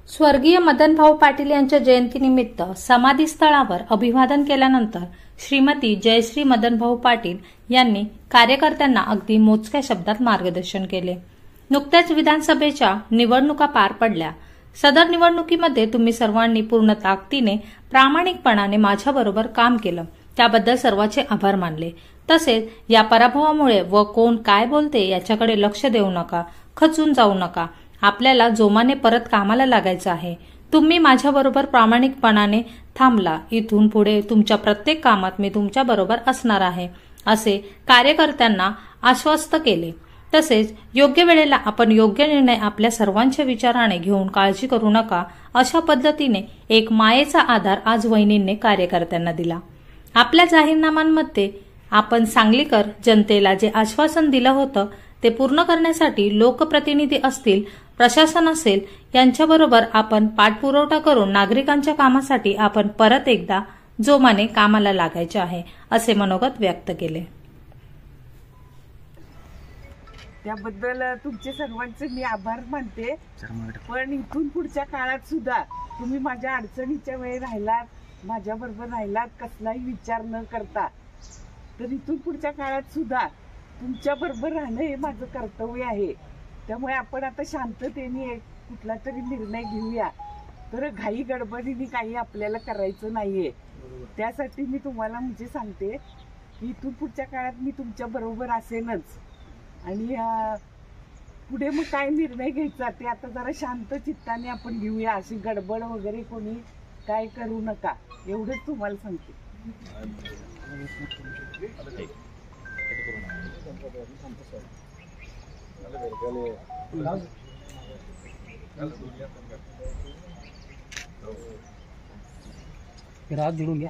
स्वर्गीय मदनभाऊ पाटील यांच्या जयंतीनिमित्त समाधीस्थळावर अभिवादन केल्यानंतर श्रीमती जयश्री मदनभाऊ पाटील यांनी कार्यकर्त्यांना अगदी मोजक्या शब्दात मार्गदर्शन केले। नुकत्याच विधानसभेच्या निवडणुका पार पडल्या। सदर निवडणुकीमध्ये तुम्ही सर्वांनी पूर्ण ताकदीने प्रामाणिकपणाने माझ्याबरोबर काम केलं, त्याबद्दल सर्वांचे आभार मानले। तसेच या पराभवामुळे व कोण काय बोलते याच्याकडे लक्ष देऊ नका, खचून जाऊ नका। आपल्याला जोमाने परत कामाला लागायचं आहे। तुम्ही माझ्याबरोबर प्रामाणिकपणाने थांबला, इथून पुढे तुमच्या प्रत्येक कामात मी तुमच्या बरोबर असणार आहे, असे कार्यकर्त्यांना आश्वस्त केले। तसेच योग्य वेळेला आपण योग्य निर्णय आपल्या सर्वांच्या विचाराने घेऊन काळजी करू नका, अशा पद्धतीने एक मायेचा आधार आज वहिनींनी कार्यकर्त्यांना दिला। आपल्या जाहीरनाम्यांमध्ये आपण सांगलीकर जनतेला जे आश्वासन दिलं होतं ते पूर्ण करण्यासाठी लोकप्रतिनिधी असतील, प्रशासन असेल यांच्याबरोबर आपण पाठपुरावा करून नागरिकांच्या कामासाठी आपण परत एकदा जोमाने कामाला लागायचे आहे, असे मनोगत व्यक्त केले। त्याबद्दल तुमचे सर्वांचे मी आभार मानते। पण इथून पुढच्या काळात सुद्धा तुम्ही माझ्या अडचणीच्या वेळी राहिलात, माझ्या बरोबर राहिलात, कसलाही विचार न करता, तर इथून पुढच्या काळात सुद्धा तुमच्या बरोबर राहणं हे माझं कर्तव्य आहे। त्यामुळे आपण आता शांततेने एक कुठला तरी निर्णय घेऊया। तर घाई गडबडीने काही आपल्याला करायचं नाहीये। त्यासाठी मी तुम्हाला म्हणजे सांगते की इथून पुढच्या काळात मी तुमच्या बरोबर असेनच। आणि पुढे मग काय निर्णय घ्यायचा ते आता जरा शांत चित्ताने आपण घेऊया। अशी गडबड वगैरे कोणी काय करू नका, एवढंच तुम्हाला सांगते। रात जुड़ूंगा।